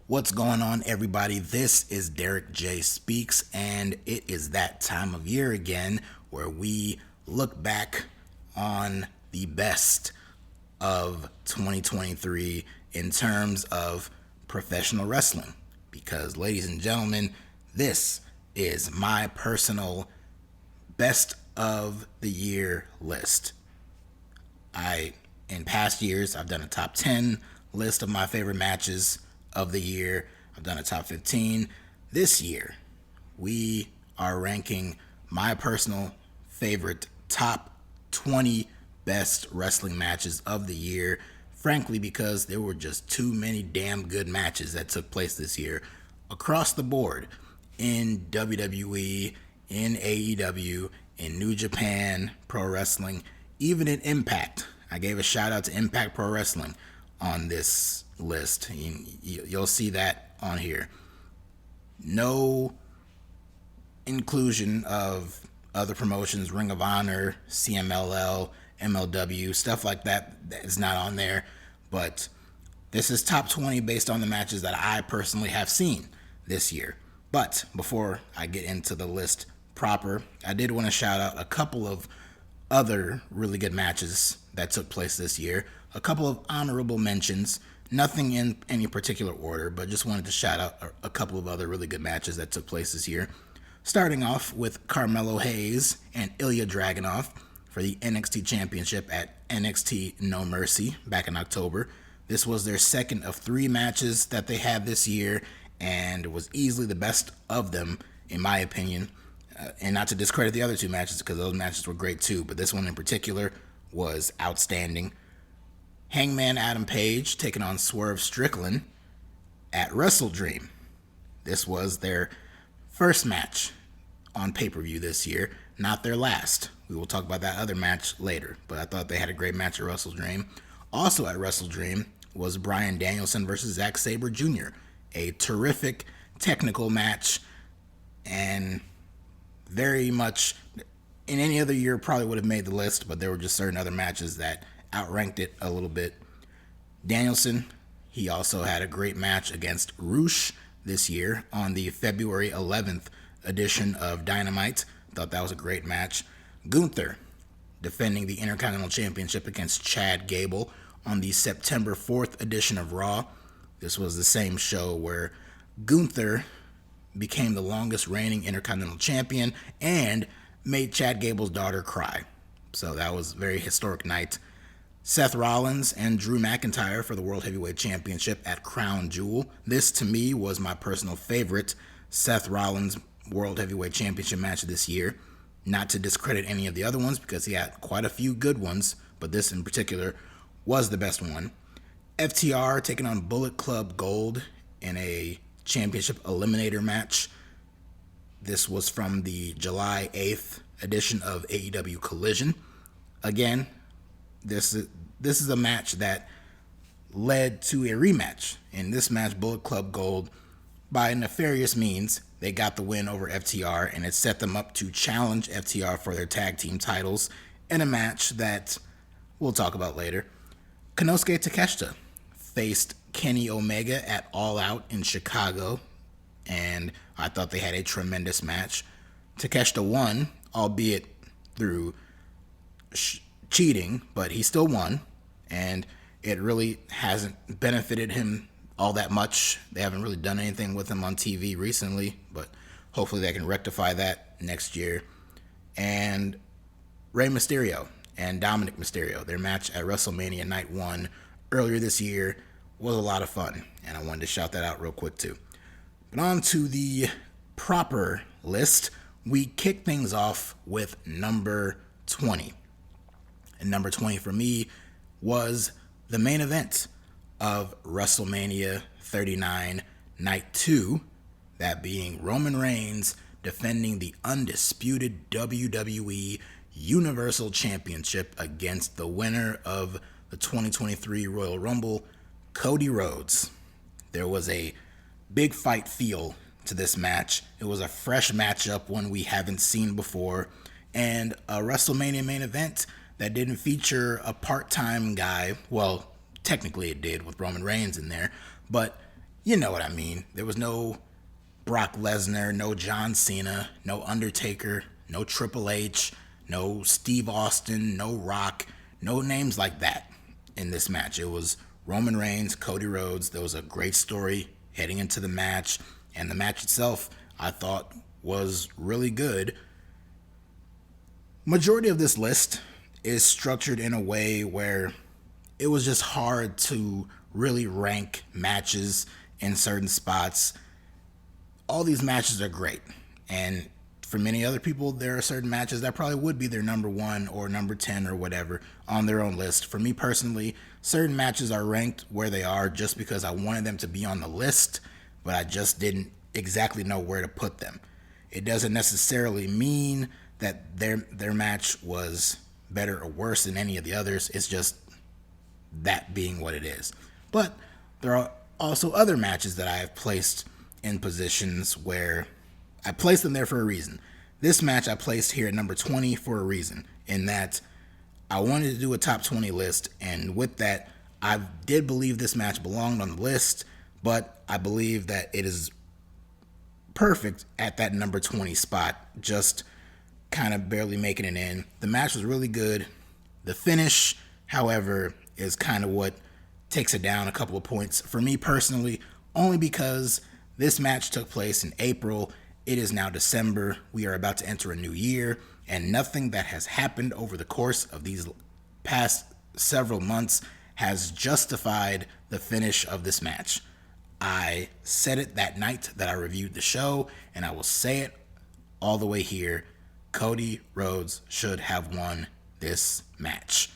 What's going on, everybody? This is DerekJ Speaks, and it is that time of year again where we look back on the best of 2023 in terms of professional wrestling. Because, ladies and gentlemen, this is my personal best of the year list. In past years, I've done a top 10 list of my favorite matches of the year. I've done a top 15. This year, we are ranking my personal favorite top 20 best wrestling matches of the year. Frankly, because there were just too many damn good matches that took place this year across the board in WWE, in AEW, in New Japan Pro Wrestling, even in Impact. I gave a shout out to Impact Pro Wrestling on this list. You'll see that on here. No inclusion of other promotions, Ring of Honor, CMLL, MLW, stuff like that is not on there. But this is top 20 based on the matches that I personally have seen this year. But before I get into the list proper, I did want to shout out a couple of other really good matches that took place this year. A couple of honorable mentions, nothing in any particular order, but just wanted to shout out a couple of other really good matches that took place this year. Starting off with Carmelo Hayes and Ilya Dragunov for the NXT Championship at NXT No Mercy back in October. This was their second of 3 matches that they had this year, and was easily the best of them, in my opinion. And not to discredit the other 2 matches, because those matches were great too, but this one in particular was outstanding. Hangman Adam Page taking on Swerve Strickland at Wrestle Dream. This was their first match on pay-per-view this year, not their last. We will talk about that other match later, but I thought they had a great match at Wrestle Dream. Also at Wrestle Dream was Bryan Danielson versus Zack Sabre Jr., a terrific technical match, and very much in any other year probably would have made the list, but there were just certain other matches that outranked it a little bit. Danielson, he also had a great match against Roosh this year on the February 11th edition of Dynamite. Thought that was a great match. Gunther defending the Intercontinental Championship against Chad Gable on the September 4th edition of Raw. This was the same show where Gunther became the longest reigning Intercontinental Champion and made Chad Gable's daughter cry. So that was a very historic night. Seth Rollins and Drew McIntyre for the World Heavyweight Championship at Crown Jewel. This, to me, was my personal favorite Seth Rollins World Heavyweight Championship match this year. Not to discredit any of the other ones, because he had quite a few good ones, but this in particular was the best one. FTR taking on Bullet Club Gold in a championship eliminator match. This was from the July 8th edition of AEW Collision. Again, this is a match that led to a rematch. In this match, Bullet Club Gold, by nefarious means, they got the win over FTR, and it set them up to challenge FTR for their tag team titles in a match that we'll talk about later. Konosuke Takeshita faced Kenny Omega at All Out in Chicago, and I thought they had a tremendous match. Takeshita won, albeit through cheating, but he still won, and it really hasn't benefited him all that much. They haven't really done anything with him on TV recently, but hopefully they can rectify that next year. And Rey Mysterio and Dominic Mysterio, their match at WrestleMania Night 1 earlier this year was a lot of fun, and I wanted to shout that out real quick too. But on to the proper list, we kick things off with number 20. And number 20 for me was the main event of WrestleMania 39 Night 2, that being Roman Reigns defending the undisputed WWE Universal Championship against the winner of the 2023 Royal Rumble, Cody Rhodes. There was a big fight feel to this match. It was a fresh matchup, one we haven't seen before, and a WrestleMania main event that didn't feature a part-time guy. Well, technically it did with Roman Reigns in there, but You know what I mean. There was no Brock Lesnar, no John Cena, no Undertaker, no Triple H, no Steve Austin, no Rock, no names like that in this match. It was Roman Reigns, Cody Rhodes. There was a great story heading into the match, and the match itself I thought was really good. Majority of this list is structured in a way where it was just hard to really rank matches in certain spots. All these matches are great, and for many other people, there are certain matches that probably would be their number 1 or number 10 or whatever on their own list. For me personally, certain matches are ranked where they are just because I wanted them to be on the list, but I just didn't exactly know where to put them. It doesn't necessarily mean that their match was better or worse than any of the others. It's just that being what it is. But there are also other matches that I have placed in positions where I placed them there for a reason. This match I placed here at number 20 for a reason, in that I wanted to do a top 20 list, and with that, I did believe this match belonged on the list, but I believe that it is perfect at that number 20 spot, just kind of barely making it in. The match was really good. The finish, however, is kind of what takes it down a couple of points for me personally, only because this match took place in April. It is now December. We are about to enter a new year, and nothing that has happened over the course of these past several months has justified the finish of this match. I said it that night that I reviewed the show, and I will say it all the way here. Cody Rhodes should have won this match.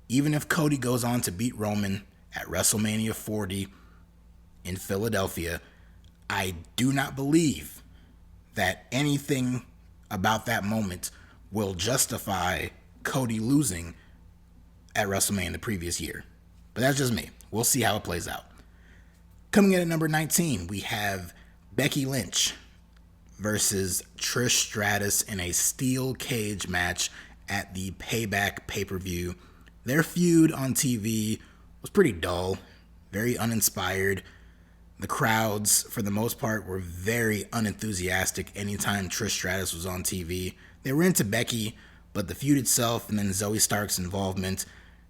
Even if Cody goes on to beat Roman at WrestleMania 40 in Philadelphia, I do not believe that anything about that moment will justify Cody losing at WrestleMania the previous year. But that's just me. We'll see how it plays out. Coming in at number 19, we have Becky Lynch versus Trish Stratus in a steel cage match at the Payback pay-per-view. Their feud on TV was pretty dull, very uninspired. The crowds, for the most part, were very unenthusiastic anytime Trish Stratus was on TV. They were into Becky, but the feud itself and then Zoe Stark's involvement,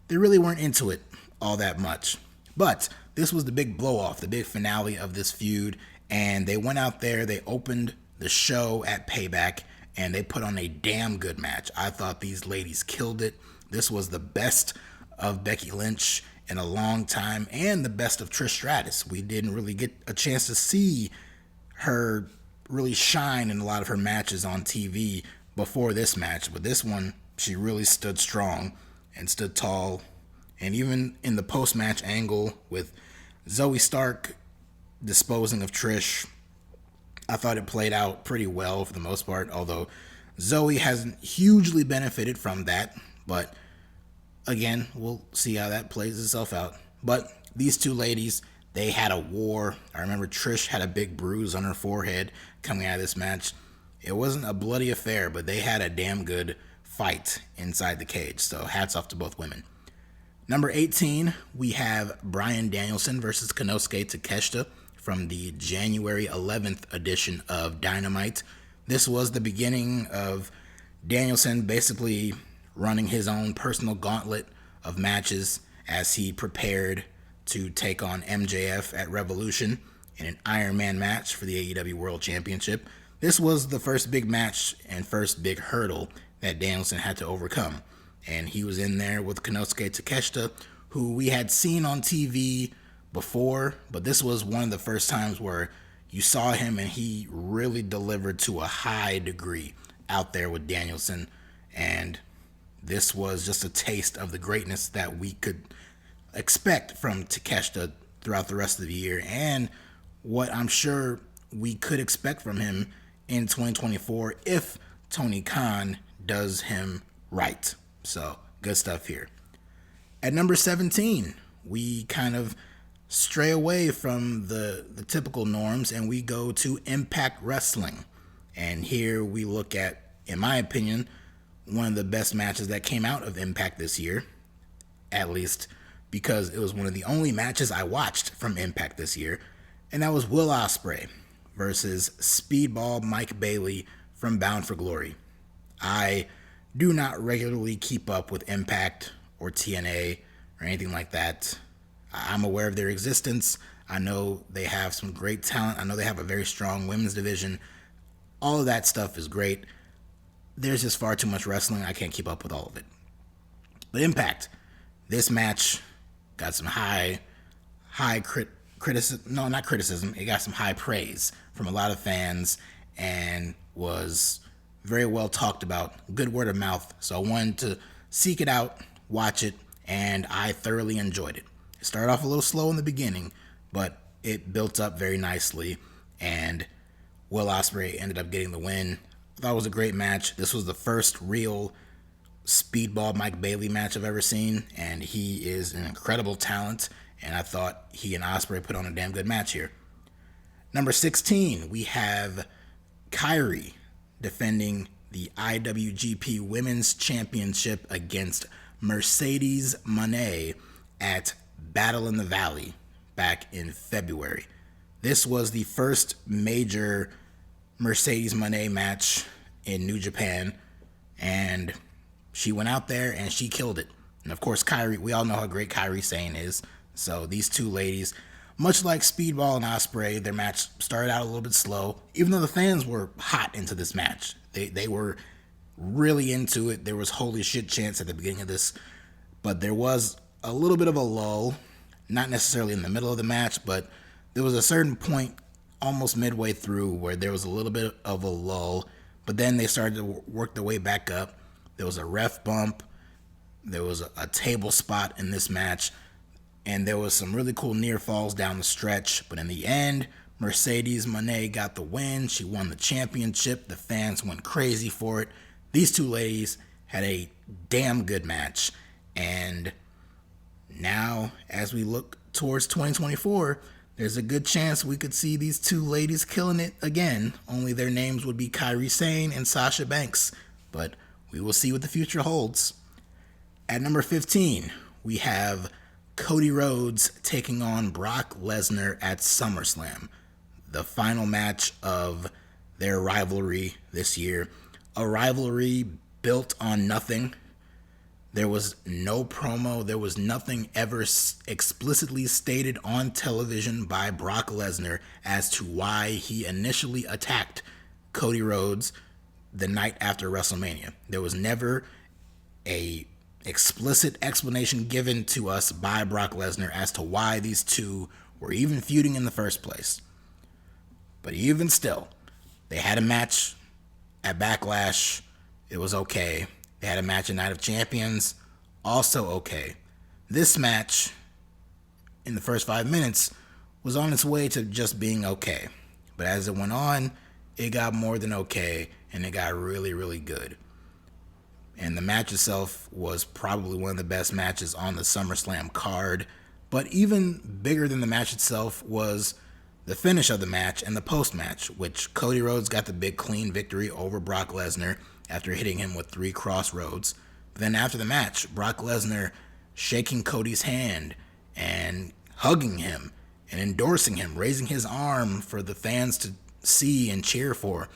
they really weren't into it all that much. But this was the big blow-off, the big finale of this feud, and they went out there, they opened the show at Payback, and they put on a damn good match. I thought these ladies killed it. This was the best of Becky Lynch in a long time, and the best of Trish Stratus. We didn't really get a chance to see her really shine in a lot of her matches on TV before this match, but this one, she really stood strong and stood tall. And even in the post-match angle with Zoe Stark disposing of Trish, I thought it played out pretty well for the most part, although Zoe hasn't hugely benefited from that. But again, we'll see how that plays itself out. But these two ladies, they had a war. I remember Trish had a big bruise on her forehead coming out of this match. It wasn't a bloody affair, but they had a damn good fight inside the cage. So hats off to both women. Number 18, we have Bryan Danielson versus Konosuke Takeshita from the January 11th edition of Dynamite. This was the beginning of Danielson basically running his own personal gauntlet of matches as he prepared to take on MJF at Revolution in an Iron Man match for the AEW World Championship. This was the first big match and first big hurdle that Danielson had to overcome. And he was in there with Konosuke Takeshita, who we had seen on TV before, but this was one of the first times where you saw him and he really delivered to a high degree out there with Danielson. And this was just a taste of the greatness that we could expect from Takeshita throughout the rest of the year, and what I'm sure we could expect from him in 2024 if Tony Khan does him right. So, good stuff here. At number 17, we kind of stray away from the typical norms and we go to Impact Wrestling. And here we look at, in my opinion, one of the best matches that came out of Impact this year, at least because it was one of the only matches I watched from Impact this year, and that was Will Ospreay versus Speedball Mike Bailey from Bound for Glory. I do not regularly keep up with Impact or TNA or anything like that. I'm aware of their existence. I know they have some great talent. I know they have a very strong women's division. All of that stuff is great. There's just far too much wrestling. I can't keep up with all of it. But Impact, this match got some high criticism. No, not criticism. It got some high praise from a lot of fans and was very well talked about. Good word of mouth. So I wanted to seek it out, watch it, and I thoroughly enjoyed it. It started off a little slow in the beginning, but it built up very nicely, and Will Ospreay ended up getting the win. I thought it was a great match. This was the first real Speedball Mike Bailey match I've ever seen, and he is an incredible talent, and I thought he and Ospreay put on a damn good match here. Number 16, we have Kairi defending the IWGP Women's Championship against Mercedes Moné at Battle in the Valley back in February. This was the first major Mercedes Moné match in New Japan, and she went out there and she killed it. And of course, Kairi, we all know how great Kairi Sane is. So these two ladies, much like Speedball and Ospreay, their match started out a little bit slow, even though the fans were hot into this match. They were really into it. There was holy shit chants at the beginning of this, but there was a little bit of a lull, not necessarily in the middle of the match, but there was a certain point almost midway through where there was a little bit of a lull, but then they started to work their way back up. There was a ref bump. There was a table spot in this match, and there was some really cool near falls down the stretch. But in the end, Mercedes Moné got the win. She won the championship. The fans went crazy for it. These two ladies had a damn good match. And now, as we look towards 2024, there's a good chance we could see these two ladies killing it again. Only their names would be Kairi Sane and Sasha Banks. But we will see what the future holds. At number 15, we have Cody Rhodes taking on Brock Lesnar at SummerSlam, the final match of their rivalry this year. A rivalry built on nothing. There was no promo. There was nothing ever explicitly stated on television by Brock Lesnar as to why he initially attacked Cody Rhodes the night after WrestleMania. There was never a explicit explanation given to us by Brock Lesnar as to why these two were even feuding in the first place. But even still, they had a match at Backlash. It was okay. They had a match at Night of Champions. Also okay. This match, in the first 5 minutes, was on its way to just being okay. But as it went on, it got more than okay, and it got really, really good. And the match itself was probably one of the best matches on the SummerSlam card. But even bigger than the match itself was the finish of the match and the post-match, which Cody Rhodes got the big clean victory over Brock Lesnar after hitting him with 3 crossroads. But then after the match, Brock Lesnar shaking Cody's hand and hugging him and endorsing him, raising his arm for the fans to see and cheer for.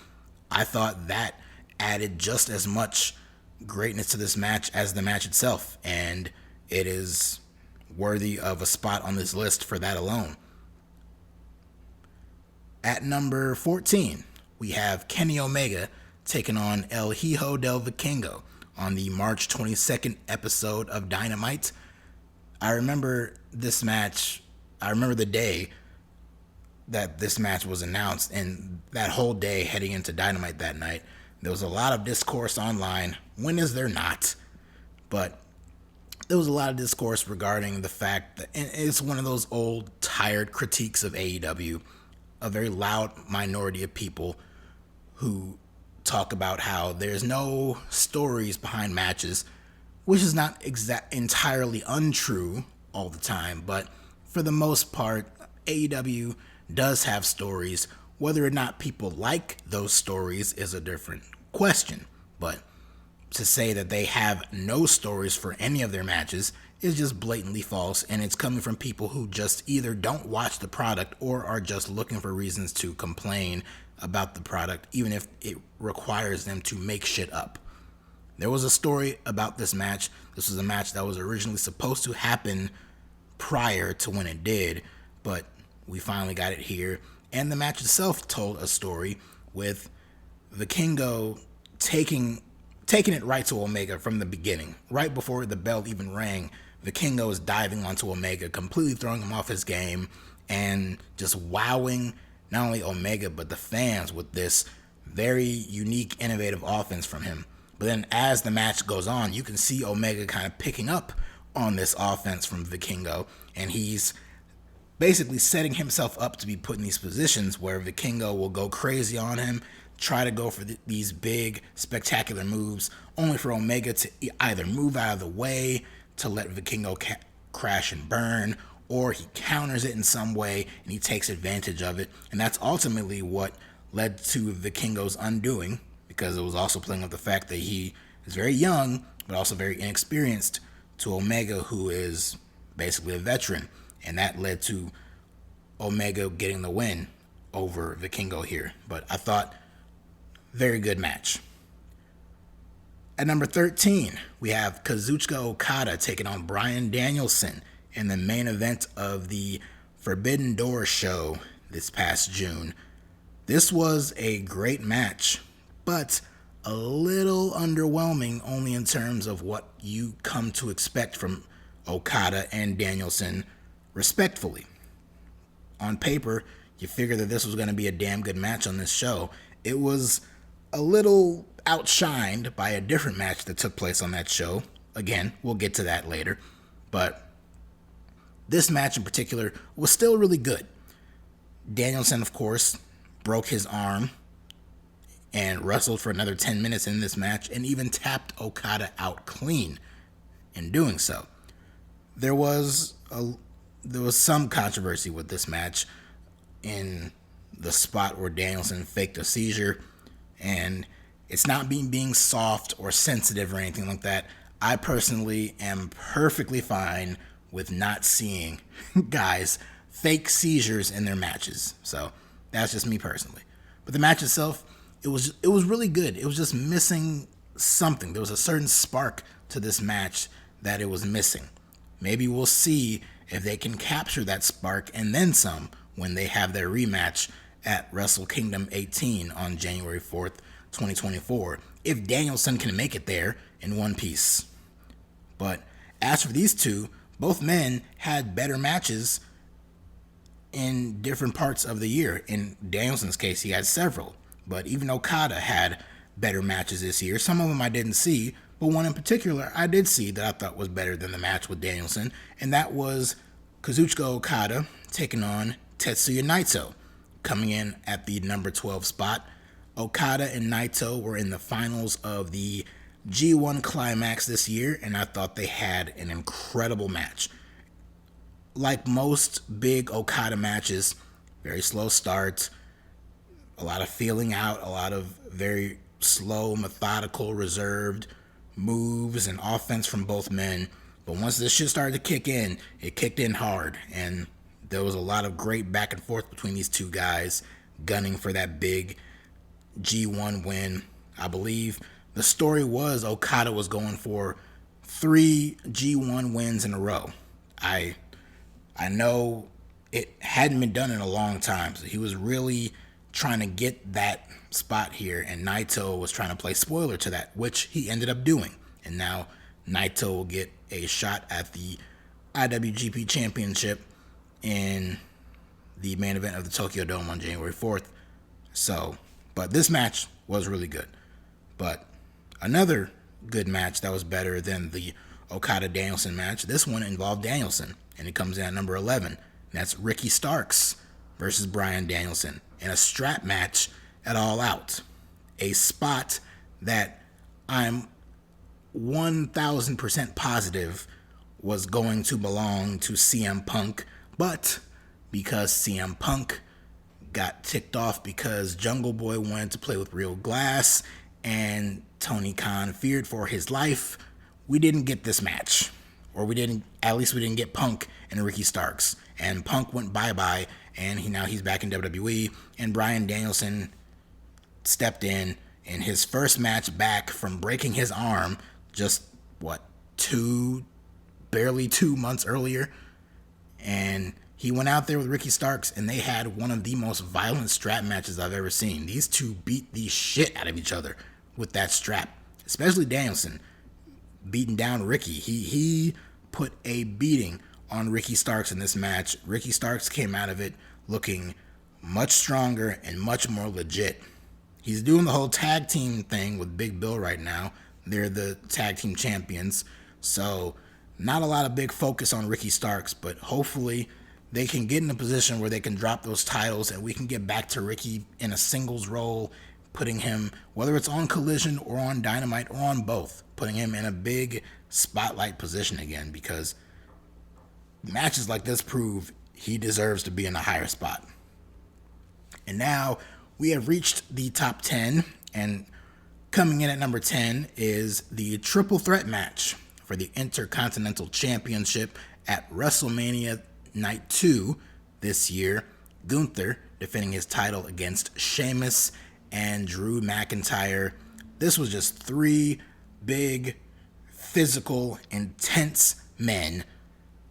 I thought that added just as much greatness to this match as the match itself, and it is worthy of a spot on this list for that alone. At number 14, we have Kenny Omega taking on El Hijo del Vikingo on the March 22nd episode of Dynamite. I remember this match. I remember the day that this match was announced, and that whole day heading into Dynamite that night, there was a lot of discourse online. When is there not? But there was a lot of discourse regarding the fact that, and it's one of those old, tired critiques of AEW, a very loud minority of people who talk about how there's no stories behind matches, which is not entirely untrue all the time, but for the most part, AEW does have stories. Whether or not people like those stories is a different question, but to say that they have no stories for any of their matches is just blatantly false, and it's coming from people who just either don't watch the product or are just looking for reasons to complain about the product, even if it requires them to make shit up. There was a story about this match. This was a match that was originally supposed to happen prior to when it did, but we finally got it here. And the match itself told a story with Vikingo taking it right to Omega from the beginning. Right before the bell even rang, Vikingo is diving onto Omega, completely throwing him off his game, and just wowing not only Omega but the fans with this very unique, innovative offense from him. But then as the match goes on, you can see Omega kind of picking up on this offense from Vikingo, and he's basically setting himself up to be put in these positions where Vikingo will go crazy on him, try to go for these big, spectacular moves, only for Omega to either move out of the way to let Vikingo crash and burn, or he counters it in some way and he takes advantage of it. And that's ultimately what led to Vikingo's undoing, because it was also playing with the fact that he is very young, but also very inexperienced, to Omega, who is basically a veteran. And that led to Omega getting the win over Vikingo here. But I thought, very good match. At number 13, we have Kazuchika Okada taking on Bryan Danielson in the main event of the Forbidden Door show this past June. This was a great match, but a little underwhelming only in terms of what you come to expect from Okada and Danielson, respectfully. On paper, you figure that this was going to be a damn good match on this show. It was a little outshined by a different match that took place on that show. Again, we'll get to that later. But this match in particular was still really good. Danielson, of course, broke his arm and wrestled for another 10 minutes in this match and even tapped Okada out clean in doing so. There was some controversy with this match in the spot where Danielson faked a seizure, and it's not being soft or sensitive or anything like that. I personally am perfectly fine with not seeing guys fake seizures in their matches. So that's just me personally. But the match itself, it was really good. It was just missing something. There was a certain spark to this match that it was missing. Maybe we'll see if they can capture that spark and then some when they have their rematch at Wrestle Kingdom 18 on January 4th, 2024, if Danielson can make it there in one piece. But as for these two, both men had better matches in different parts of the year. In Danielson's case, he had several, but even Okada had better matches this year. Some of them I didn't see, but one in particular I did see that I thought was better than the match with Danielson, and that was Kazuchika Okada taking on Tetsuya Naito, coming in at the number 12 spot. Okada and Naito were in the finals of the G1 Climax this year, and I thought they had an incredible match. Like most big Okada matches, very slow start, a lot of feeling out, a lot of very slow, methodical, reserved moves and offense from both men. But once this shit started to kick in, it kicked in hard, and there was a lot of great back and forth between these two guys gunning for that big G1 win. I believe the story was Okada was going for 3 G1 wins in a row. I know it hadn't been done in a long time, so he was really trying to get that spot here, and Naito was trying to play spoiler to that, which he ended up doing. And now Naito will get a shot at the IWGP Championship in the main event of the Tokyo Dome on January 4th. So, but this match was really good. But another good match that was better than the Okada-Danielson match, this one involved Danielson, and it comes in at number 11. And that's Ricky Starks versus Bryan Danielson in a strap match at All Out. A spot that I'm 1,000% positive was going to belong to CM Punk, but because CM Punk got ticked off because Jungle Boy wanted to play with real glass and Tony Khan feared for his life, we didn't get this match. or we didn't get Punk and Ricky Starks. And Punk went bye-bye, and now he's back in WWE, and Bryan Danielson stepped in his first match back from breaking his arm just, barely 2 months earlier. And he went out there with Ricky Starks, and they had one of the most violent strap matches I've ever seen. These two beat the shit out of each other with that strap, especially Danielson beating down Ricky. He put a beating on Ricky Starks in this match. Ricky Starks came out of it looking much stronger and much more legit. He's doing the whole tag team thing with Big Bill right now. They're the tag team champions. So not a lot of big focus on Ricky Starks, but hopefully they can get in a position where they can drop those titles and we can get back to Ricky in a singles role, putting him, whether it's on Collision or on Dynamite or on both, putting him in a big spotlight position again, because matches like this prove he deserves to be in a higher spot. And now we have reached the top 10, and coming in at number 10 is the triple threat match for the Intercontinental Championship at WrestleMania Night 2 this year. Gunther defending his title against Sheamus and Drew McIntyre. This was just three big, physical, intense men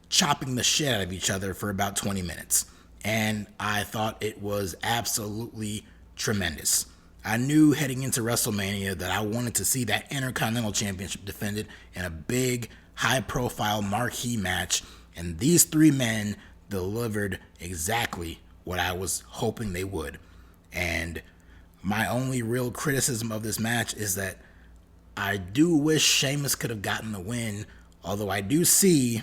chopping the shit out of each other for about 20 minutes. And I thought it was absolutely tremendous. I knew heading into WrestleMania that I wanted to see that Intercontinental Championship defended in a big, high-profile marquee match, and these three men delivered exactly what I was hoping they would. And my only real criticism of this match is that I do wish Sheamus could have gotten the win, although I do see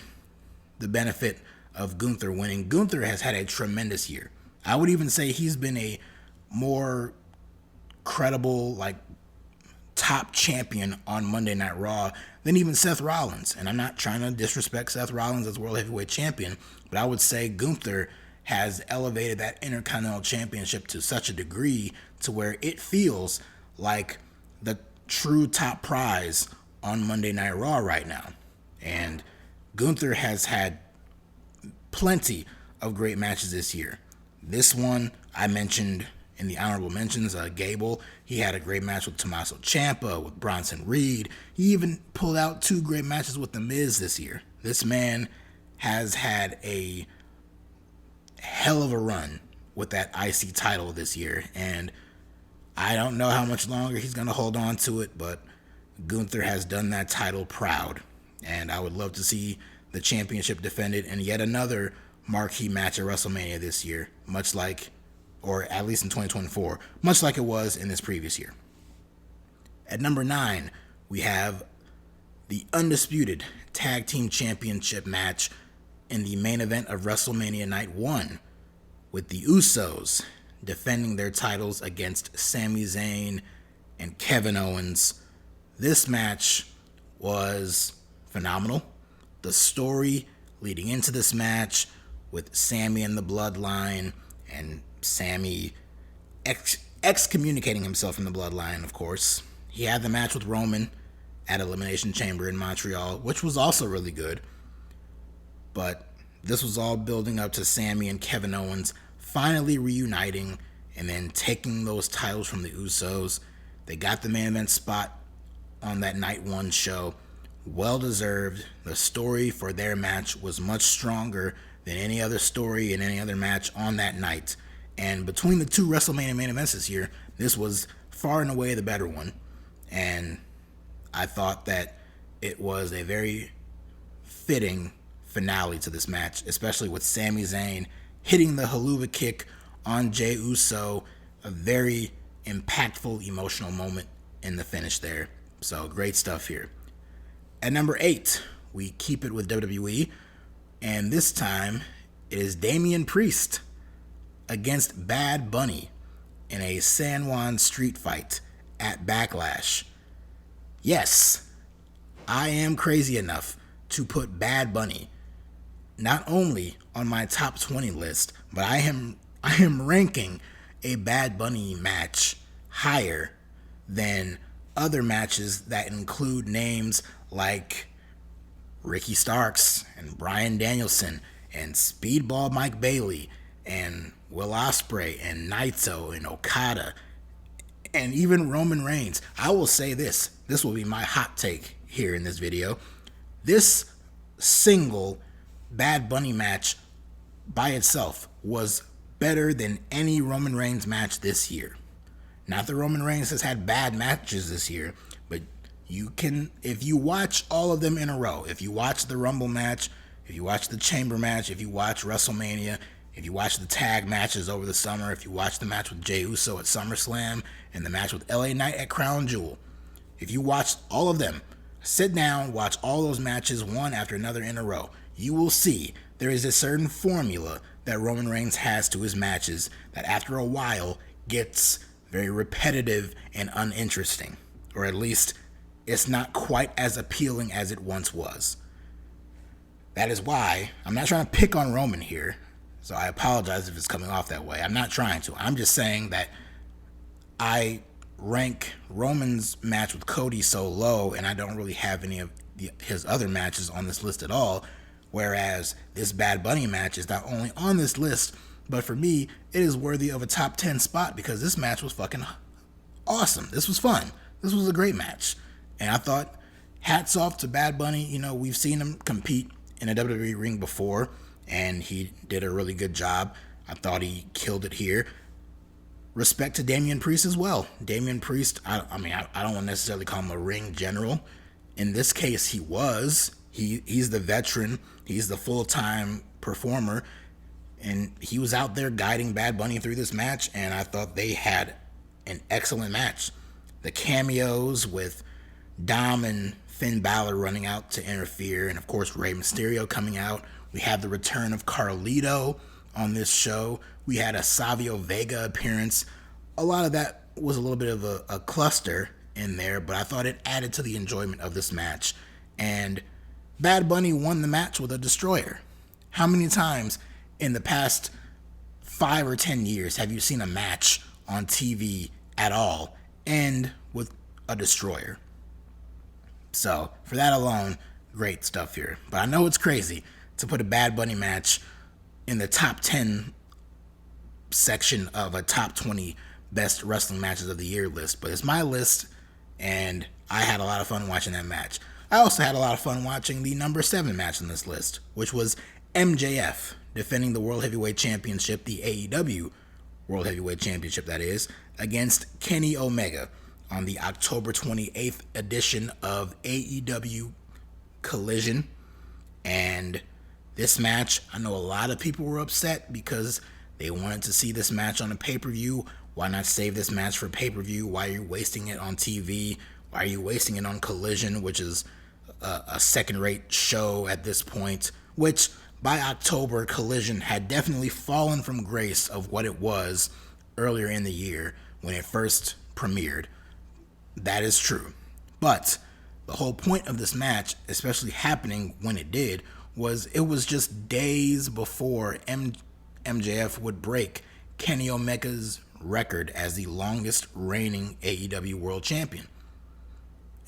the benefit of Gunther winning. Gunther has had a tremendous year. I would even say he's been a more credible, top champion on Monday Night Raw than even Seth Rollins. And I'm not trying to disrespect Seth Rollins as World Heavyweight Champion, but I would say Gunther has elevated that Intercontinental Championship to such a degree to where it feels like the true top prize on Monday Night Raw right now. And Gunther has had plenty of great matches this year. This one I mentioned in the honorable mentions, Gable. He had a great match with Tommaso Ciampa, with Bronson Reed. He even pulled out two great matches with The Miz this year. This man has had a hell of a run with that IC title this year, and I don't know how much longer he's going to hold on to it, but Gunther has done that title proud, and I would love to see the championship defended in yet another marquee match at WrestleMania this year, much like, or at least in 2024, much like it was in this previous year. At number 9, we have the undisputed tag team championship match in the main event of WrestleMania Night 1, with the Usos defending their titles against Sami Zayn and Kevin Owens. This match was phenomenal. The story leading into this match with Sami and the Bloodline, and Sami excommunicating himself from the Bloodline, of course. He had the match with Roman at Elimination Chamber in Montreal, which was also really good. But this was all building up to Sami and Kevin Owens finally reuniting and then taking those titles from the Usos. They got the main event spot on that Night 1 show. Well deserved. The story for their match was much stronger than any other story in any other match on that night. And between the two WrestleMania main events this year, this was far and away the better one. And I thought that it was a very fitting finale to this match, especially with Sami Zayn hitting the haluva kick on Jey Uso. A very impactful, emotional moment in the finish there. So great stuff here. At number 8, we keep it with WWE, and this time it is Damian Priest against Bad Bunny in a San Juan street fight at Backlash. Yes, I am crazy enough to put Bad Bunny not only on my top 20 list, but I am ranking a Bad Bunny match higher than other matches that include names like Ricky Starks and Bryan Danielson and Speedball Mike Bailey and Will Ospreay and Naito and Okada and even Roman Reigns. I will say this. This will be my hot take here in this video. This single Bad Bunny match by itself was better than any Roman Reigns match this year. Not that Roman Reigns has had bad matches this year, but you can, if you watch all of them in a row, if you watch the Rumble match, if you watch the Chamber match, if you watch WrestleMania, if you watch the tag matches over the summer, if you watch the match with Jey Uso at SummerSlam and the match with LA Knight at Crown Jewel, if you watch all of them, sit down, watch all those matches one after another in a row, you will see there is a certain formula that Roman Reigns has to his matches that after a while gets very repetitive and uninteresting, or at least it's not quite as appealing as it once was. That is why I'm not trying to pick on Roman here, so I apologize if it's coming off that way. I'm not trying to. I'm just saying that I rank Roman's match with Cody so low, and I don't really have any of his other matches on this list at all, whereas this Bad Bunny match is not only on this list, but for me, it is worthy of a top 10 spot because this match was fucking awesome. This was fun. This was a great match. And I thought, hats off to Bad Bunny. You know, we've seen him compete in a WWE ring before, and he did a really good job. I thought he killed it here. Respect to Damian Priest as well. Damian Priest, I don't want to necessarily call him a ring general. In this case, he was. He's the veteran. He's the full-time performer. And he was out there guiding Bad Bunny through this match, and I thought they had an excellent match. The cameos with Dom and Finn Balor running out to interfere, and of course Rey Mysterio coming out. We had the return of Carlito on this show. We had a Savio Vega appearance. A lot of that was a little bit of a cluster in there, but I thought it added to the enjoyment of this match. And Bad Bunny won the match with a destroyer. How many times in the past 5 or 10 years have you seen a match on TV at all end with a destroyer? So for that alone, great stuff here. But I know it's crazy to put a Bad Bunny match in the top 10 section of a top 20 best wrestling matches of the year list, but it's my list, and I had a lot of fun watching that match. I also had a lot of fun watching the number 7 match on this list, which was MJF defending the World Heavyweight Championship, the AEW World Heavyweight Championship that is, against Kenny Omega on the October 28th edition of AEW Collision. And this match, I know a lot of people were upset because they wanted to see this match on a pay-per-view. Why not save this match for pay-per-view? Why are you wasting it on TV? Why are you wasting it on Collision, which is a second-rate show at this point? Which, by October, Collision had definitely fallen from grace of what it was earlier in the year when it first premiered. That is true. But the whole point of this match, especially happening when it did, was it was just days before MJF would break Kenny Omega's record as the longest reigning AEW World Champion.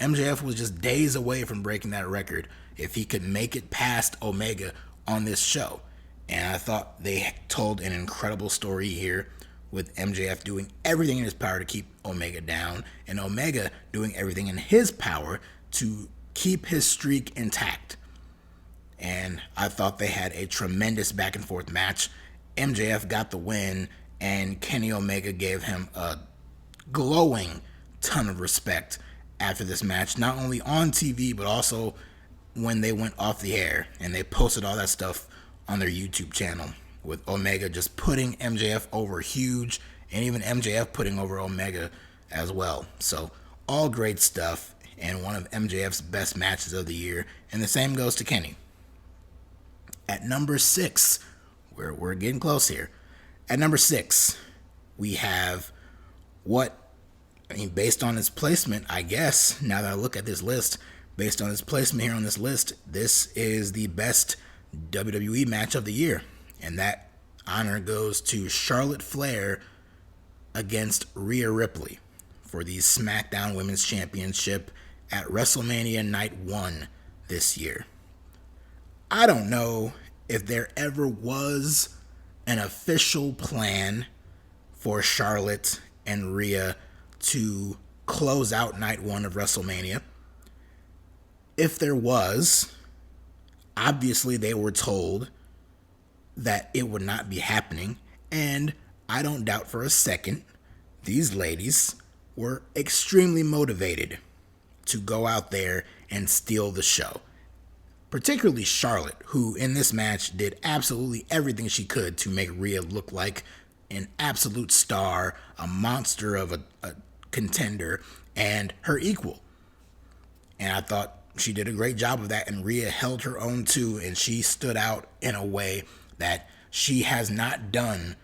MJF was just days away from breaking that record if he could make it past Omega on this show. And I thought they told an incredible story here with MJF doing everything in his power to keep Omega down and Omega doing everything in his power to keep his streak intact. And I thought they had a tremendous back and forth match. MJF got the win, and Kenny Omega gave him a glowing ton of respect after this match, not only on TV, but also when they went off the air, and they posted all that stuff on their YouTube channel, with Omega just putting MJF over huge, and even MJF putting over Omega as well. So all great stuff, and one of MJF's best matches of the year, and the same goes to Kenny. At number 6, we're getting close here. At number 6, we have based on its placement, I guess, now that I look at this list, based on its placement here on this list, this is the best WWE match of the year. And that honor goes to Charlotte Flair against Rhea Ripley for the SmackDown Women's Championship at WrestleMania Night 1 this year. I don't know if there ever was an official plan for Charlotte and Rhea to close out night one of WrestleMania. If there was, obviously they were told that it would not be happening, and I don't doubt for a second these ladies were extremely motivated to go out there and steal the show. Particularly Charlotte, who in this match did absolutely everything she could to make Rhea look like an absolute star, a monster of a contender, and her equal. And I thought she did a great job of that, and Rhea held her own too, and she stood out in a way that she has not done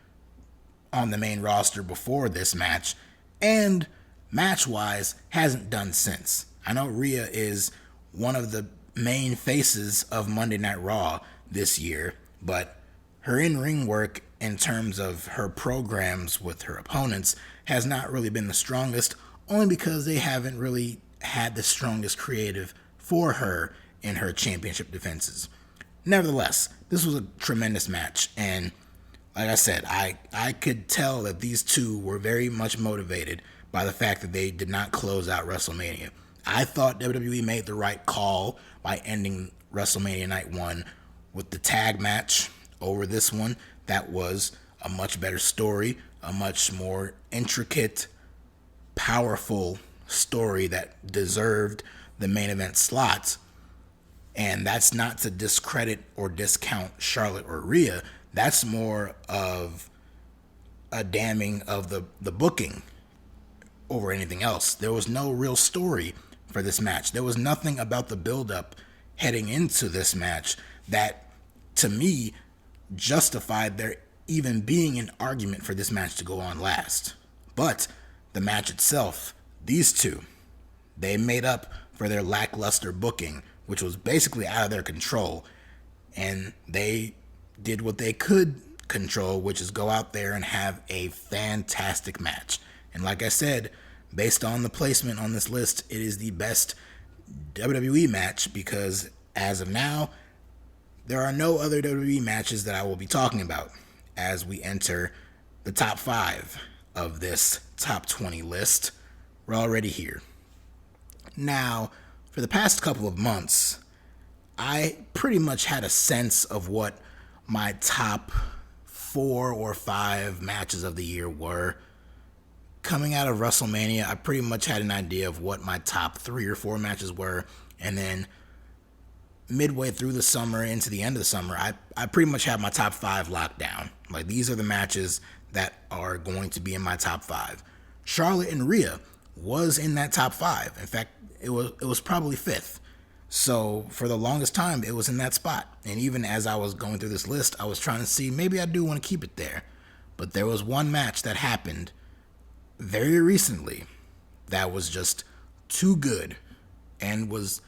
on the main roster before this match, and match-wise hasn't done since. I know Rhea is one of the main faces of Monday Night Raw this year, but her in-ring work in terms of her programs with her opponents has not really been the strongest, only because they haven't really had the strongest creative for her in her championship defenses. Nevertheless, this was a tremendous match, and like I said, I could tell that these two were very much motivated by the fact that they did not close out WrestleMania. I thought WWE made the right call by ending WrestleMania Night 1 with the tag match over this one. That was a much better story, a much more intricate, powerful story that deserved the main event slots. And that's not to discredit or discount Charlotte or Rhea. That's more of a damning of the booking over anything else. There was no real story for this match. There was nothing about the build-up heading into this match that, to me, justified there even being an argument for this match to go on last. But the match itself, these two, they made up for their lackluster booking, which was basically out of their control, and they did what they could control, which is go out there and have a fantastic match. And like I said, based on the placement on this list, it is the best WWE match because as of now, there are no other WWE matches that I will be talking about as we enter the top 5 of this top 20 list. We're already here. Now, for the past couple of months, I pretty much had a sense of what my top 4 or 5 matches of the year were. Coming out of WrestleMania, I pretty much had an idea of what my top 3 or 4 matches were, and then midway through the summer into the end of the summer, I pretty much have my top 5 locked down. Like, these are the matches that are going to be in my top 5. Charlotte and Rhea was in that top 5. In fact, it was probably 5th. So for the longest time, it was in that spot. And even as I was going through this list, I was trying to see, maybe I do want to keep it there. But there was one match that happened very recently that was just too good and was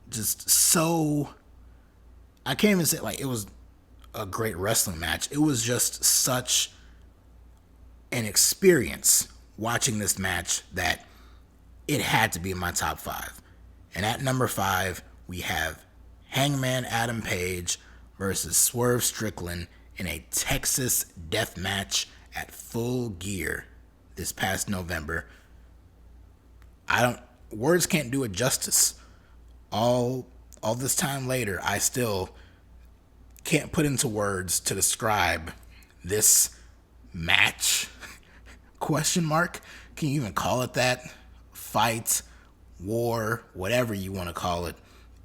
just so, I can't even say like it was a great wrestling match. It was just such an experience watching this match that it had to be in my top 5. And at number 5, we have Hangman Adam Page versus Swerve Strickland in a Texas death match at Full Gear this past November. Words can't do it justice. All this time later, I still can't put into words to describe this match. Question mark? Can you even call it that? Fight, war, whatever you want to call it.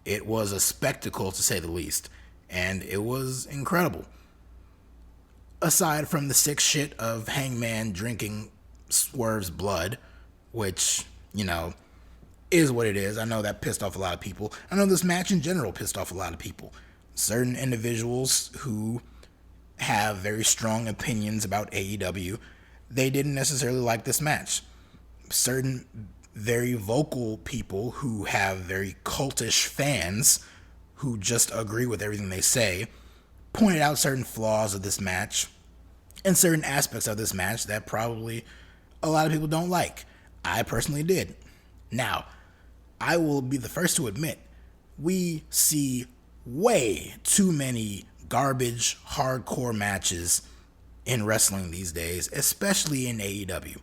It was a spectacle to say the least, and it was incredible. Aside from the sick shit of Hangman drinking Swerve's blood, which, is what it is. I know that pissed off a lot of people. I know this match in general pissed off a lot of people. Certain individuals who have very strong opinions about AEW, they didn't necessarily like this match. Certain very vocal people who have very cultish fans who just agree with everything they say pointed out certain flaws of this match and certain aspects of this match that probably a lot of people don't like. I personally did. Now, I will be the first to admit, we see way too many garbage hardcore matches in wrestling these days, especially in AEW.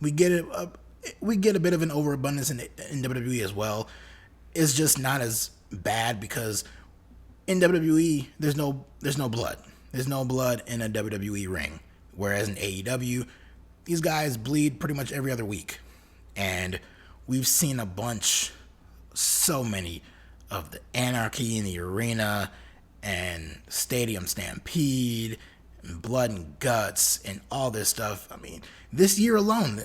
We get a bit of an overabundance in WWE as well. It's just not as bad because in WWE there's no blood. There's no blood in a WWE ring. Whereas in AEW, these guys bleed pretty much every other week. And we've seen so many of the Anarchy in the Arena and Stadium Stampede and Blood and Guts and all this stuff. I mean, this year alone,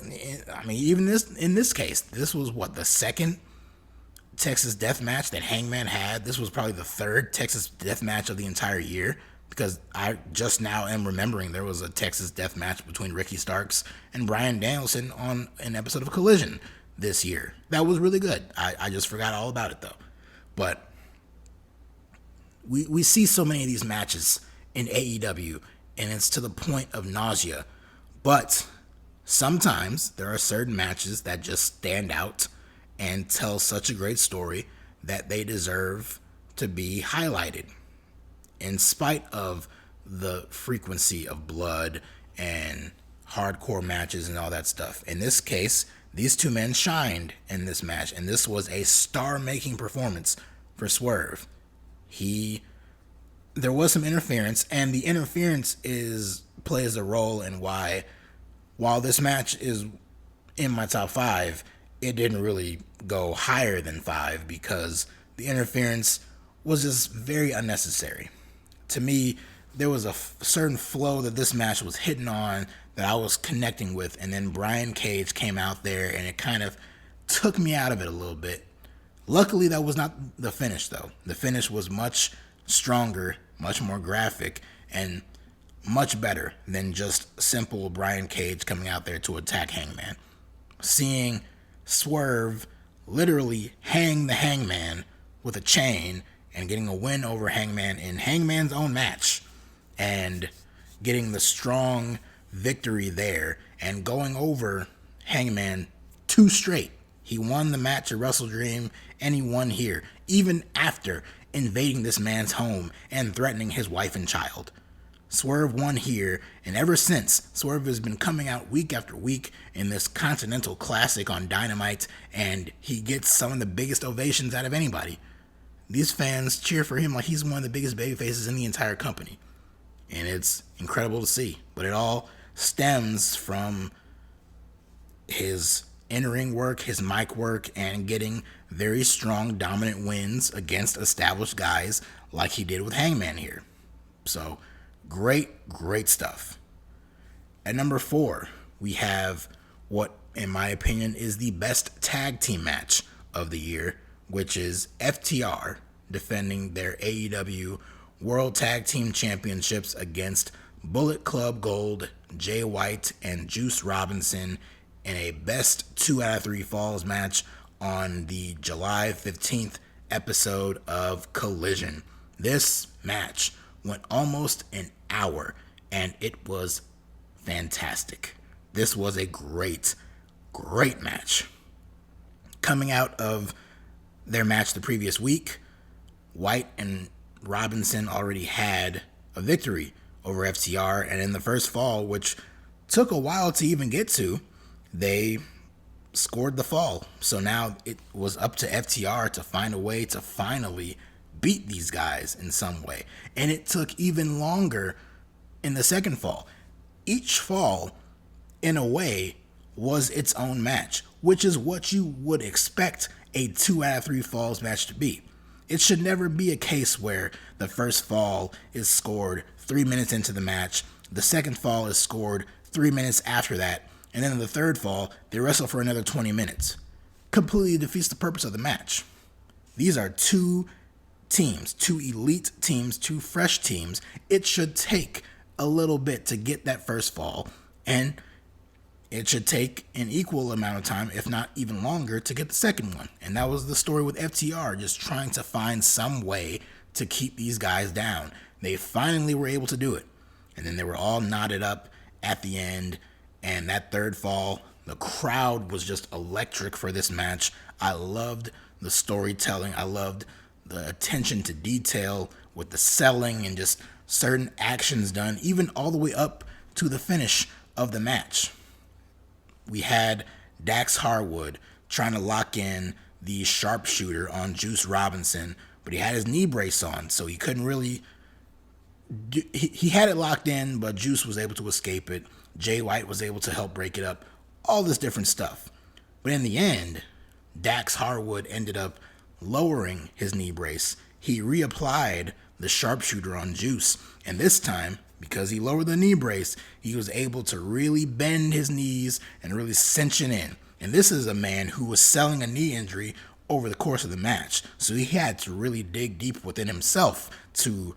even in this case, this was the second Texas Death Match that Hangman had. This was probably the third Texas Death Match of the entire year, because I just now am remembering there was a Texas Death Match between Ricky Starks and Bryan Danielson on an episode of Collision this year. That was really good. I just forgot all about it though. But we see so many of these matches in AEW, and it's to the point of nausea. But sometimes there are certain matches that just stand out and tell such a great story that they deserve to be highlighted, in spite of the frequency of blood and hardcore matches and all that stuff. In this case, these two men shined in this match, and this was a star-making performance for Swerve. There was some interference, and the interference plays a role in why, while this match is in my top 5, it didn't really go higher than 5, because the interference was just very unnecessary. To me, there was a certain flow that this match was hitting on that I was connecting with, and then Brian Cage came out there and it kind of took me out of it a little bit. Luckily, that was not the finish, though. The finish was much stronger, much more graphic, and much better than just simple Brian Cage coming out there to attack Hangman. Seeing Swerve literally hang the Hangman with a chain and getting a win over Hangman in Hangman's own match, and getting the strong victory there and going over Hangman 2 straight. He won the match at Wrestle Dream, and he won here, even after invading this man's home and threatening his wife and child. Swerve won here, and ever since, Swerve has been coming out week after week in this Continental Classic on Dynamite, and he gets some of the biggest ovations out of anybody. These fans cheer for him like he's one of the biggest babyfaces in the entire company. And it's incredible to see. But it all stems from his in-ring work, his mic work, and getting very strong, dominant wins against established guys like he did with Hangman here. So, great stuff. At number 4, we have what, in my opinion, is the best tag team match of the year, which is FTR defending their AEW World Tag Team Championships against Bullet Club Gold, Jay White, and Juice Robinson in a best 2 out of 3 falls match on the July 15th episode of Collision. This match went almost an hour, and it was fantastic. This was a great match. Coming out of their match the previous week, White and Robinson already had a victory over FTR, and in the first fall, which took a while to even get to, they scored the fall. So now it was up to FTR to find a way to finally beat these guys in some way. And it took even longer in the second fall. Each fall, in a way, was its own match, which is what you would expect a 2 out of 3 falls match to be. It should never be a case where the first fall is scored 3 minutes into the match, the second fall is scored 3 minutes after that, and then in the third fall, they wrestle for another 20 minutes. Completely defeats the purpose of the match. These are 2 teams, 2 elite teams, 2 fresh teams. It should take a little bit to get that first fall, and it should take an equal amount of time, if not even longer, to get the second one. And that was the story with FTR, just trying to find some way to keep these guys down. They finally were able to do it. And then they were all knotted up at the end. And that third fall, the crowd was just electric for this match. I loved the storytelling. I loved the attention to detail with the selling and just certain actions done, even all the way up to the finish of the match. We had Dax Harwood trying to lock in the sharpshooter on Juice Robinson, but he had his knee brace on, so he couldn't really... He had it locked in, but Juice was able to escape it. Jay White was able to help break it up. All this different stuff. But in the end, Dax Harwood ended up lowering his knee brace. He reapplied the sharpshooter on Juice, and this time, because he lowered the knee brace, he was able to really bend his knees and really cinch it in. And this is a man who was selling a knee injury over the course of the match, so he had to really dig deep within himself to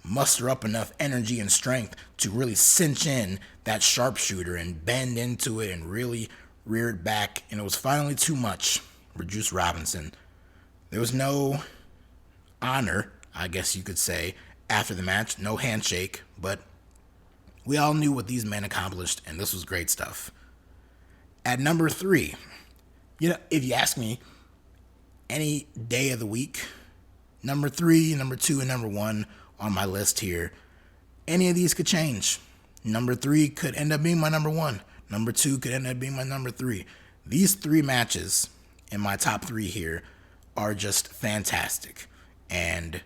muster up enough energy and strength to really cinch in that sharpshooter and bend into it and really rear it back. And it was finally too much for Juice Robinson. There was no honor, I guess you could say, after the match. No handshake, but we all knew what these men accomplished, and this was great stuff. At number 3, if you ask me any day of the week, number 3, number 2, and number 1 on my list here, any of these could change. Number 3 could end up being my number 1. Number 2 could end up being my number 3. These 3 matches in my top 3 here are just fantastic. And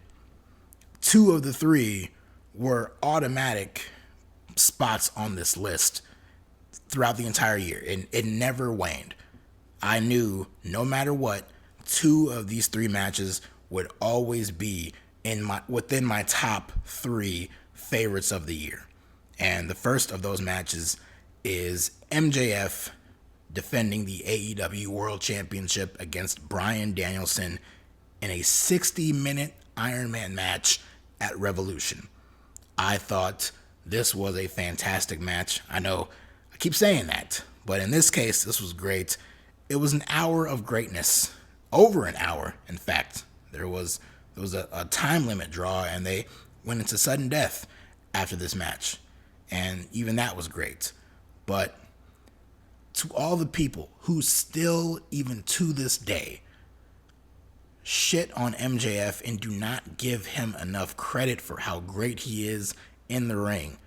2 of the 3 were automatic spots on this list throughout the entire year. And it never waned. I knew no matter what, 2 of these 3 matches would always be within my top 3 favorites of the year. And the first of those matches is MJF defending the AEW World Championship against Bryan Danielson in a 60-minute Iron Man match at Revolution. I thought this was a fantastic match. I know I keep saying that, but in this case, this was great. It was an hour of greatness. Over an hour, in fact. There was a time limit draw, and they went into sudden death after this match. And even that was great. But to all the people who still, even to this day, shit on MJF and do not give him enough credit for how great he is in the ring,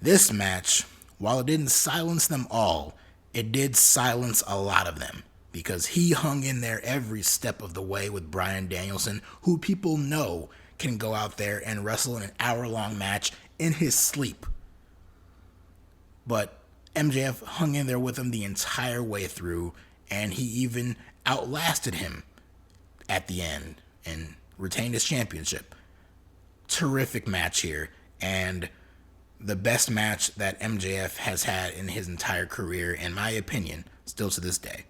this match, while it didn't silence them all, it did silence a lot of them. Because he hung in there every step of the way with Bryan Danielson, who people know can go out there and wrestle in an hour-long match in his sleep. But MJF hung in there with him the entire way through, and he even outlasted him at the end and retained his championship. Terrific match here, and the best match that MJF has had in his entire career, in my opinion, still to this day.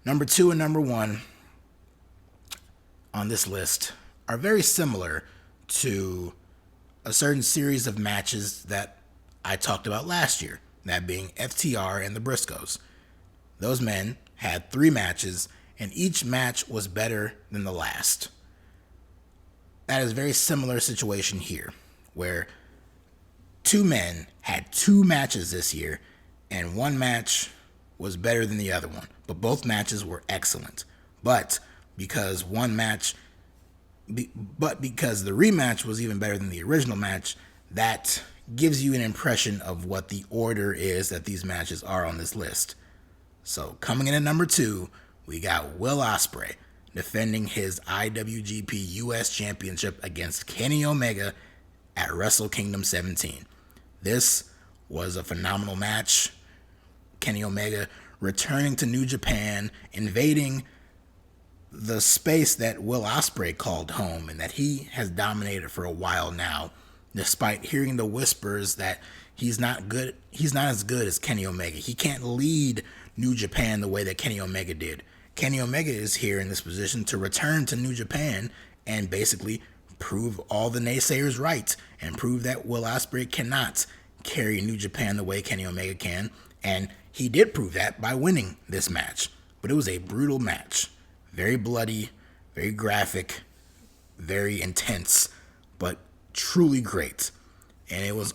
Number 2 and number 1 on this list are very similar to a certain series of matches that I talked about last year, that being FTR and the Briscoes. Those men had 3 matches, and each match was better than the last. That is a very similar situation here, where 2 men had 2 matches this year, and one match was better than the other one. But both matches were excellent. But because the rematch was even better than the original match, that gives you an impression of what the order is that these matches are on this list. So coming in at number 2, we got Will Ospreay defending his IWGP US Championship against Kenny Omega at Wrestle Kingdom 17. This was a phenomenal match. Kenny Omega returning to New Japan, invading the space that Will Ospreay called home and that he has dominated for a while now, despite hearing the whispers that he's not as good as Kenny Omega. He can't lead New Japan the way that Kenny Omega did. Kenny Omega is here in this position to return to New Japan and basically prove all the naysayers right and prove that Will Ospreay cannot carry New Japan the way Kenny Omega can. And he did prove that by winning this match. But it was a brutal match. Very bloody, very graphic, very intense, but truly great. And it was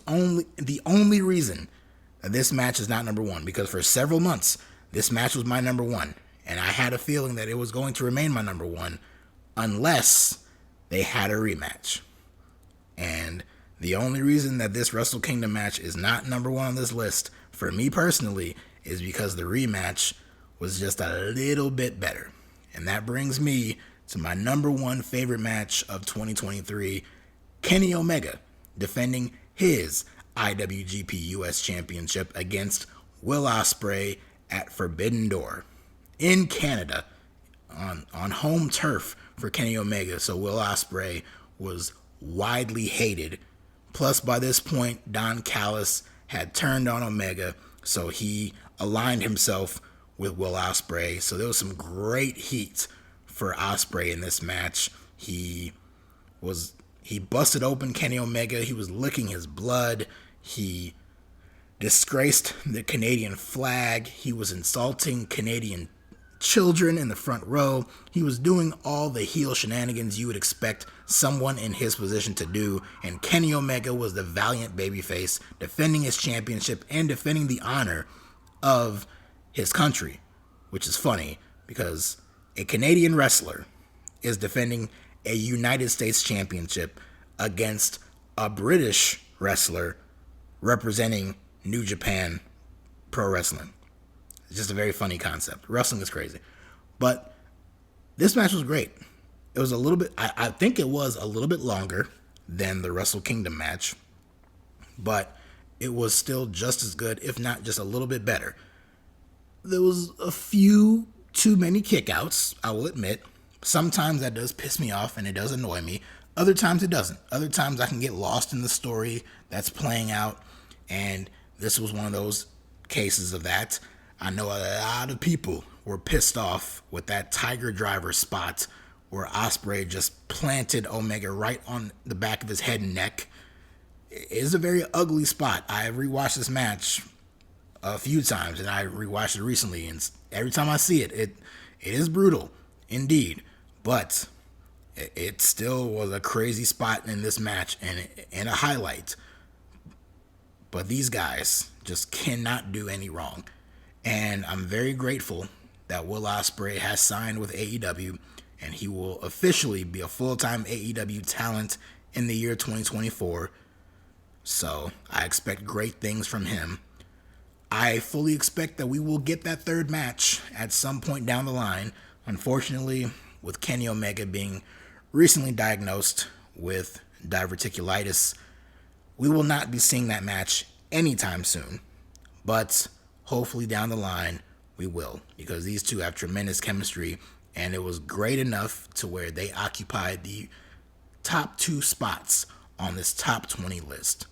the only reason that this match is not number 1, because for several months, this match was my number 1. And I had a feeling that it was going to remain my number 1. unless they had a rematch. And the only reason that this Wrestle Kingdom match is not number one on this list, for me personally, is because the rematch was just a little bit better. And that brings me to my number one favorite match of 2023, Kenny Omega defending his IWGP US Championship against Will Ospreay at Forbidden Door in Canada on home turf for Kenny Omega. So Will Ospreay was widely hated. Plus, by this point, Don Callis had turned on Omega, so he aligned himself with Will Ospreay. So there was some great heat for Ospreay in this match. He busted open Kenny Omega. He was licking his blood. He disgraced the Canadian flag. He was insulting Canadian children in the front row. He was doing all the heel shenanigans you would expect someone in his position to do, and Kenny Omega was the valiant babyface defending his championship and defending the honor of his country, which is funny because a Canadian wrestler is defending a United States championship against a British wrestler representing New Japan Pro Wrestling. It's just a very funny concept. Wrestling is crazy. But this match was great. It was a little bit, I think it was a little bit longer than the Wrestle Kingdom match, but it was still just as good, if not just a little bit better. There was a few too many kickouts, I will admit. Sometimes that does piss me off and it does annoy me. Other times it doesn't. Other times I can get lost in the story that's playing out, and this was one of those cases of that. I know a lot of people were pissed off with that Tiger Driver spot where Ospreay just planted Omega right on the back of his head and neck. It is a very ugly spot. I rewatched this match a few times, and I rewatched it recently, and every time I see it, it is brutal, indeed. But it still was a crazy spot in this match and a highlight. But these guys just cannot do any wrong. And I'm very grateful that Will Ospreay has signed with AEW, and he will officially be a full-time AEW talent in the year 2024. So I expect great things from him. I fully expect that we will get that third match at some point down the line. Unfortunately, with Kenny Omega being recently diagnosed with diverticulitis, we will not be seeing that match anytime soon. But hopefully down the line we will, because these two have tremendous chemistry, and it was great enough to where they occupied the top 2 spots on this top 20 list.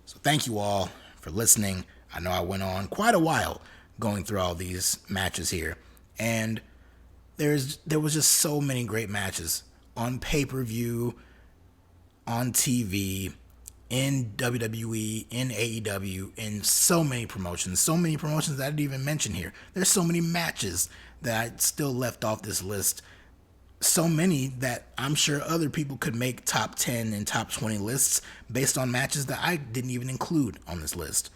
So thank you all for listening. I know I went on quite a while going through all these matches here, and there was just so many great matches on pay-per-view, on TV, in WWE, in AEW, in so many promotions that I didn't even mention here. There's so many matches that I still left off this list. So many that I'm sure other people could make top 10 and top 20 lists based on matches that I didn't even include on this list.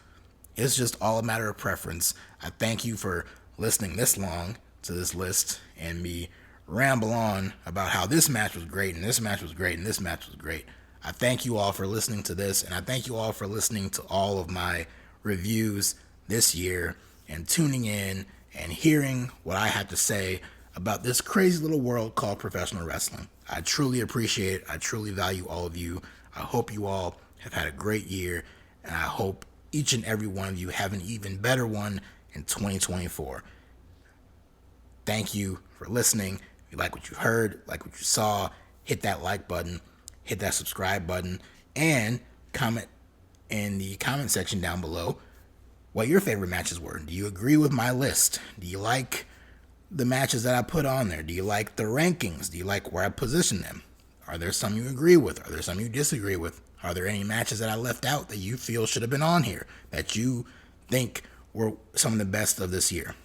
It's just all a matter of preference. I thank you for listening this long to this list and me ramble on about how this match was great and this match was great and this match was great. I thank you all for listening to this, and I thank you all for listening to all of my reviews this year and tuning in and hearing what I have to say about this crazy little world called professional wrestling. I truly appreciate it. I truly value all of you. I hope you all have had a great year, and I hope each and every one of you have an even better one in 2024. Thank you for listening. If you like what you heard, like what you saw, hit that like button. Hit that subscribe button and comment in the comment section down below what your favorite matches were. Do you agree with my list? Do you like the matches that I put on there? Do you like the rankings? Do you like where I position them? Are there some you agree with? Are there some you disagree with? Are there any matches that I left out that you feel should have been on here that you think were some of the best of this year?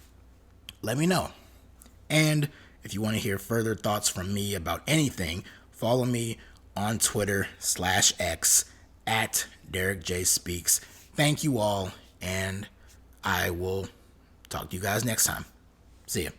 Let me know. And if you want to hear further thoughts from me about anything, follow me on Twitter/X at DerekJ Speaks. Thank you all, and I will talk to you guys next time. See ya.